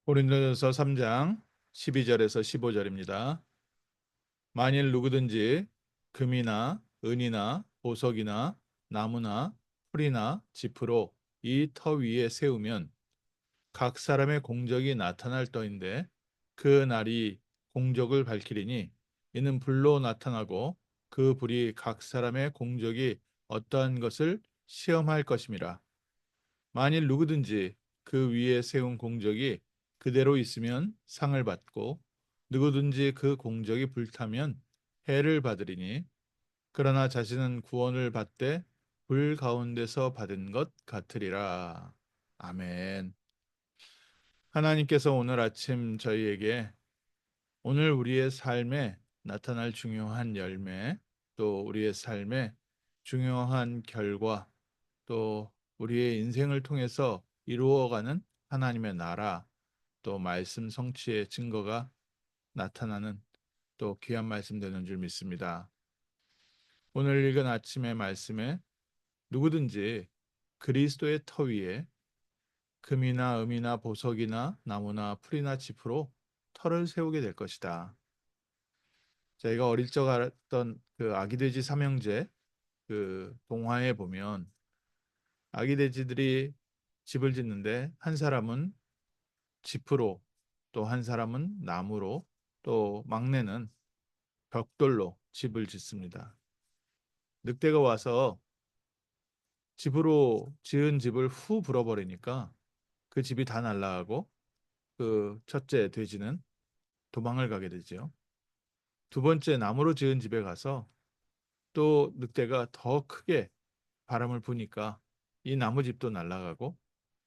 고린도전서 3장 12절에서 15절입니다. 만일 누구든지 금이나 은이나 보석이나 나무나 풀이나 짚으로 이 터 위에 세우면 각 사람의 공적이 나타날 터인데 그 날이 공적을 밝히리니 이는 불로 나타나고 그 불이 각 사람의 공적이 어떠한 것을 시험할 것임이라. 만일 누구든지 그 위에 세운 공적이 그대로 있으면 상을 받고 누구든지 그 공적이 불타면 해를 받으리니 그러나 자신은 구원을 받되 불 가운데서 받은 것 같으리라. 아멘. 하나님께서 오늘 아침 저희에게 오늘 우리의 삶에 나타날 중요한 열매, 또 우리의 삶에 중요한 결과, 또 우리의 인생을 통해서 이루어가는 하나님의 나라, 또 말씀 성취의 증거가 나타나는 또 귀한 말씀 되는 줄 믿습니다. 오늘 읽은 아침의 말씀에 누구든지 그리스도의 터 위에 금이나 음이나 보석이나 나무나 풀이나 짚으로 터를 세우게 될 것이다. 저희가 어릴 적 알았던 그 아기돼지 삼형제 그 동화에 보면 아기돼지들이 집을 짓는데 한 사람은 짚으로, 또 한 사람은 나무로, 또 막내는 벽돌로 집을 짓습니다. 늑대가 와서 집으로 지은 집을 후 불어버리니까 그 집이 다 날아가고 그 첫째 돼지는 도망을 가게 되죠. 두 번째 나무로 지은 집에 가서 또 늑대가 더 크게 바람을 부니까 이 나무집도 날아가고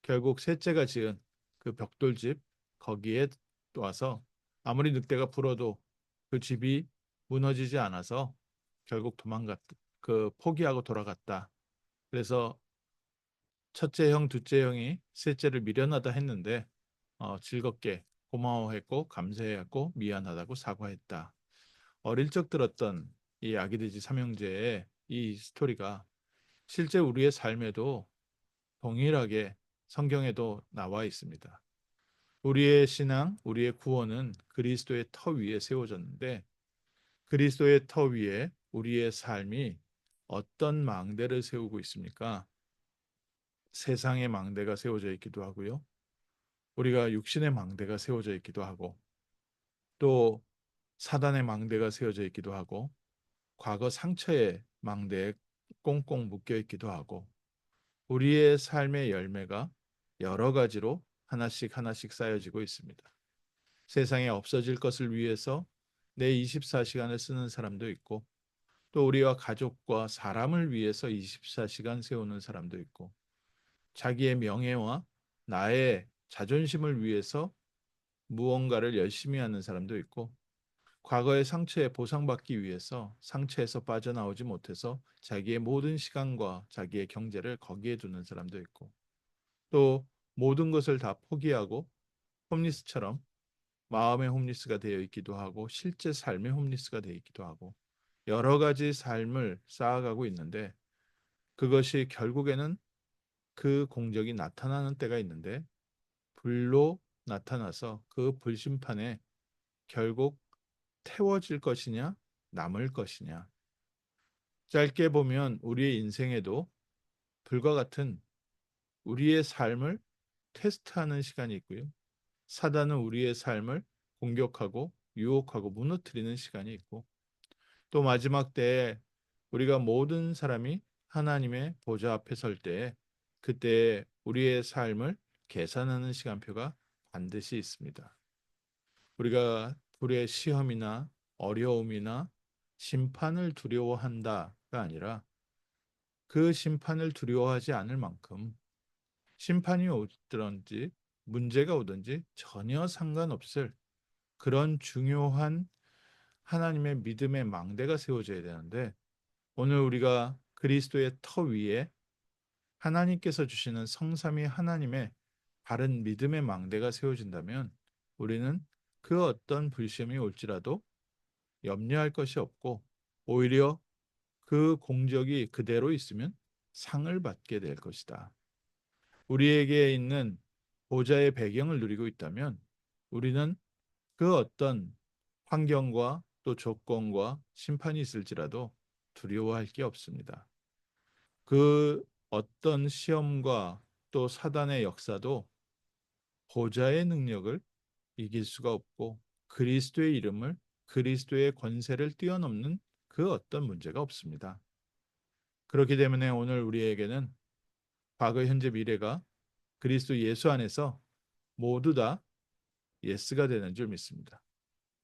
결국 셋째가 지은 그 벽돌집 거기에 와서 아무리 늑대가 불어도 그 집이 무너지지 않아서 결국 그 포기하고 돌아갔다. 그래서 첫째 형, 둘째 형이 셋째를 미련하다 했는데 즐겁게 고마워했고 감사했고 미안하다고 사과했다. 어릴 적 들었던 이 아기돼지 삼형제의 이 스토리가 실제 우리의 삶에도 동일하게 성경에도 나와 있습니다. 우리의 신앙, 우리의 구원은 그리스도의 터 위에 세워졌는데 그리스도의 터 위에 우리의 삶이 어떤 망대를 세우고 있습니까? 세상의 망대가 세워져 있기도 하고요. 우리가 육신의 망대가 세워져 있기도 하고 또 사단의 망대가 세워져 있기도 하고 과거 상처의 망대에 꽁꽁 묶여 있기도 하고 우리의 삶의 열매가 여러 가지로 하나씩 하나씩 쌓여지고 있습니다. 세상에 없어질 것을 위해서 내 24시간을 쓰는 사람도 있고 또 우리와 가족과 사람을 위해서 24시간 세우는 사람도 있고 자기의 명예와 나의 자존심을 위해서 무언가를 열심히 하는 사람도 있고 과거의 상처에 보상받기 위해서 상처에서 빠져나오지 못해서 자기의 모든 시간과 자기의 경제를 거기에 두는 사람도 있고 또 모든 것을 다 포기하고 홈리스처럼 마음의 홈리스가 되어 있기도 하고 실제 삶의 홈리스가 되어 있기도 하고 여러 가지 삶을 쌓아가고 있는데 그것이 결국에는 그 공적이 나타나는 때가 있는데 불로 나타나서 그 불심판에 결국 태워질 것이냐 남을 것이냐 짧게 보면 우리의 인생에도 불과 같은 우리의 삶을 테스트하는 시간이 있고요. 사단은 우리의 삶을 공격하고 유혹하고 무너뜨리는 시간이 있고 또 마지막 때에 우리가 모든 사람이 하나님의 보좌 앞에 설 때에 그때 우리의 삶을 계산하는 시간표가 반드시 있습니다. 우리가 불의 시험이나 어려움이나 심판을 두려워한다가 아니라 그 심판을 두려워하지 않을 만큼 심판이 오든지 문제가 오든지 전혀 상관없을 그런 중요한 하나님의 믿음의 망대가 세워져야 되는데 오늘 우리가 그리스도의 터 위에 하나님께서 주시는 성삼위 하나님의 바른 믿음의 망대가 세워진다면 우리는 그 어떤 불시험이 올지라도 염려할 것이 없고 오히려 그 공적이 그대로 있으면 상을 받게 될 것이다. 우리에게 있는 보좌의 배경을 누리고 있다면 우리는 그 어떤 환경과 또 조건과 심판이 있을지라도 두려워할 게 없습니다. 그 어떤 시험과 또 사단의 역사도 보좌의 능력을 이길 수가 없고 그리스도의 이름을 그리스도의 권세를 뛰어넘는 그 어떤 문제가 없습니다. 그렇기 때문에 오늘 우리에게는 과거, 현재, 미래가 그리스도 예수 안에서 모두 다 예스가 되는 줄 믿습니다.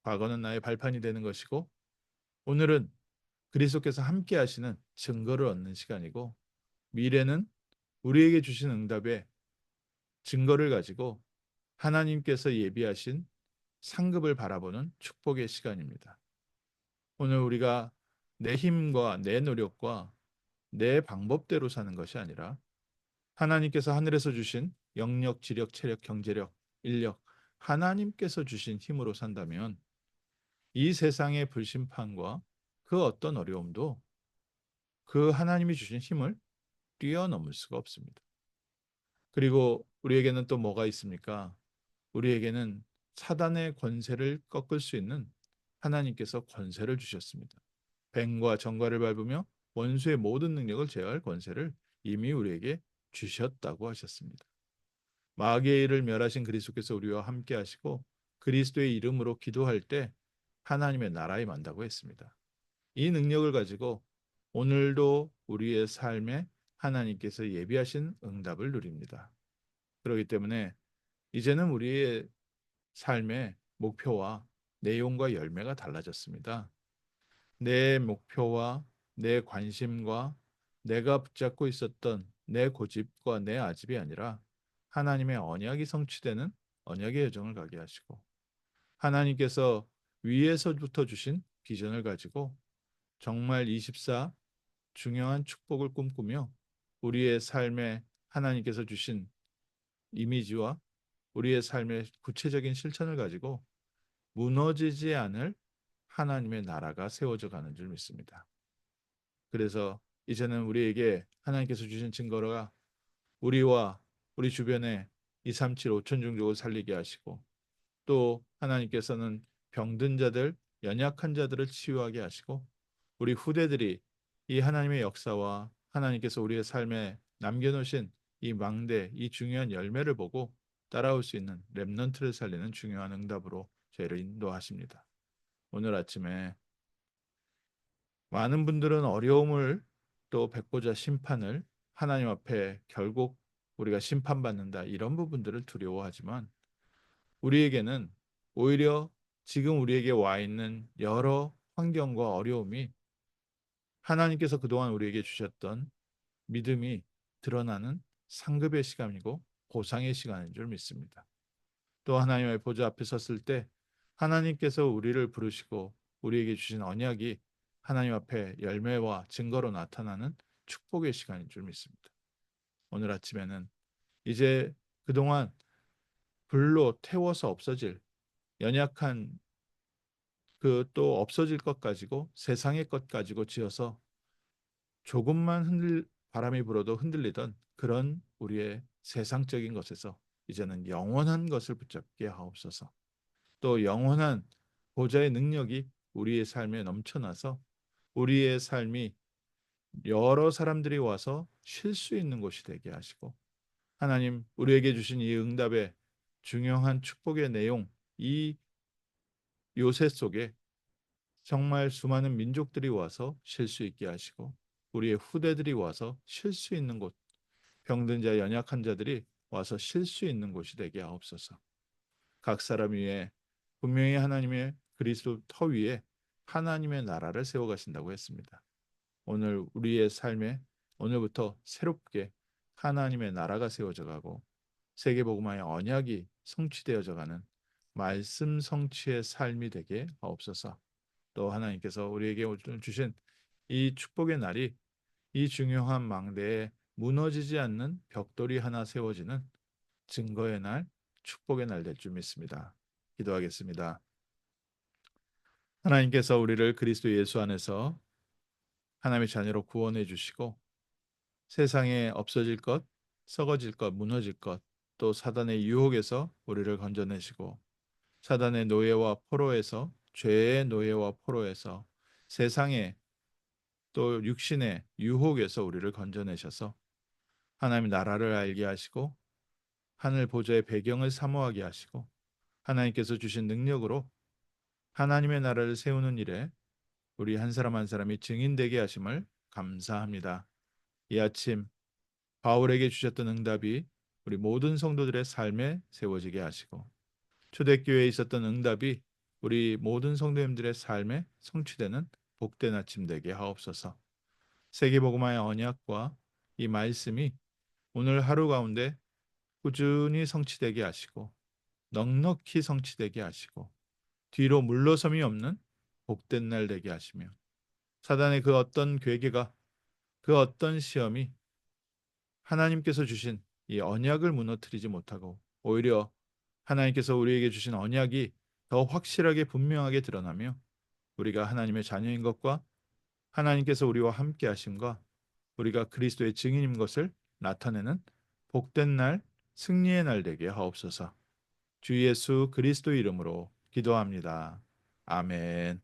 과거는 나의 발판이 되는 것이고 오늘은 그리스도께서 함께 하시는 증거를 얻는 시간이고 미래는 우리에게 주신 응답의 증거를 가지고 하나님께서 예비하신 상급을 바라보는 축복의 시간입니다. 오늘 우리가 내 힘과 내 노력과 내 방법대로 사는 것이 아니라 하나님께서 하늘에서 주신 영력, 지력, 체력, 경제력, 인력, 하나님께서 주신 힘으로 산다면 이 세상의 불심판과 그 어떤 어려움도 그 하나님이 주신 힘을 뛰어넘을 수가 없습니다. 그리고 우리에게는 또 뭐가 있습니까? 우리에게는 사단의 권세를 꺾을 수 있는 하나님께서 권세를 주셨습니다. 뱀과 정갈을 밟으며 원수의 모든 능력을 제어할 권세를 이미 우리에게 주셨다고 하셨습니다. 마귀의 일을 멸하신 그리스도께서 우리와 함께 하시고 그리스도의 이름으로 기도할 때 하나님의 나라에 만다고 했습니다. 이 능력을 가지고 오늘도 우리의 삶에 하나님께서 예비하신 응답을 누립니다. 그렇기 때문에 이제는 우리의 삶의 목표와 내용과 열매가 달라졌습니다. 내 목표와 내 관심과 내가 붙잡고 있었던 내 고집과 내 아집이 아니라 하나님의 언약이 성취되는 언약의 여정을 가게 하시고 하나님께서 위에서부터 주신 비전을 가지고 정말 24 중요한 축복을 꿈꾸며 우리의 삶에 하나님께서 주신 이미지와 우리의 삶의 구체적인 실천을 가지고 무너지지 않을 하나님의 나라가 세워져 가는 줄 믿습니다. 그래서 이제는 우리에게 하나님께서 주신 증거가 우리와 우리 주변에 237 5천 종족을 살리게 하시고 또 하나님께서는 병든 자들, 연약한 자들을 치유하게 하시고 우리 후대들이 이 하나님의 역사와 하나님께서 우리의 삶에 남겨놓으신 이 망대, 이 중요한 열매를 보고 따라올 수 있는 렘넌트를 살리는 중요한 응답으로 저희를 인도하십니다. 오늘 아침에 많은 분들은 어려움을 또 백보자 심판을 하나님 앞에 결국 우리가 심판받는다 이런 부분들을 두려워하지만 우리에게는 오히려 지금 우리에게 와 있는 여러 환경과 어려움이 하나님께서 그동안 우리에게 주셨던 믿음이 드러나는 상급의 시간이고 보상의 시간인 줄 믿습니다. 또 하나님의 보좌 앞에 섰을 때 하나님께서 우리를 부르시고 우리에게 주신 언약이 하나님 앞에 열매와 증거로 나타나는 축복의 시간인 줄 믿습니다. 오늘 아침에는 이제 그동안 불로 태워서 없어질 연약한 그 또 없어질 것 가지고 세상의 것 가지고 지어서 조금만 바람이 불어도 흔들리던 그런 우리의 세상적인 것에서 이제는 영원한 것을 붙잡게 하옵소서. 또 영원한 보좌의 능력이 우리의 삶에 넘쳐나서 우리의 삶이 여러 사람들이 와서 쉴 수 있는 곳이 되게 하시고 하나님 우리에게 주신 이 응답의 중요한 축복의 내용 이 요새 속에 정말 수많은 민족들이 와서 쉴 수 있게 하시고 우리의 후대들이 와서 쉴 수 있는 곳 병든 자 연약한 자들이 와서 쉴 수 있는 곳이 되게 하옵소서. 각 사람 위에 분명히 하나님의 그리스도 터 위에 하나님의 나라를 세워 가신다고 했습니다. 오늘 우리의 삶에 오늘부터 새롭게 하나님의 나라가 세워져 가고 세계복음화의 언약이 성취되어져 가는 말씀 성취의 삶이 되게 하옵소서. 또 하나님께서 우리에게 주신 이 축복의 날이 이 중요한 망대에 무너지지 않는 벽돌이 하나 세워지는 증거의 날, 축복의 날 될 줄 믿습니다. 기도하겠습니다. 하나님께서 우리를 그리스도 예수 안에서 하나님의 자녀로 구원해 주시고 세상에 없어질 것, 썩어질 것, 무너질 것, 또 사단의 유혹에서 우리를 건져내시고 사단의 노예와 포로에서, 죄의 노예와 포로에서, 세상의 또 육신의 유혹에서 우리를 건져내셔서 하나님의 나라를 알게 하시고 하늘 보좌의 배경을 사모하게 하시고 하나님께서 주신 능력으로 하나님의 나라를 세우는 일에 우리 한 사람 한 사람이 증인되게 하심을 감사합니다. 이 아침 바울에게 주셨던 응답이 우리 모든 성도들의 삶에 세워지게 하시고 초대교회에 있었던 응답이 우리 모든 성도님들의 삶에 성취되는 복된 아침 되게 하옵소서. 세계복음화의 언약과 이 말씀이 오늘 하루 가운데 꾸준히 성취되게 하시고 넉넉히 성취되게 하시고 뒤로 물러섬이 없는 복된 날 되게 하시며 사단의 그 어떤 괴계가 그 어떤 시험이 하나님께서 주신 이 언약을 무너뜨리지 못하고 오히려 하나님께서 우리에게 주신 언약이 더 확실하게 분명하게 드러나며 우리가 하나님의 자녀인 것과 하나님께서 우리와 함께 하심과 우리가 그리스도의 증인인 것을 나타내는 복된 날, 승리의 날 되게 하옵소서. 주 예수 그리스도 이름으로 기도합니다. 아멘.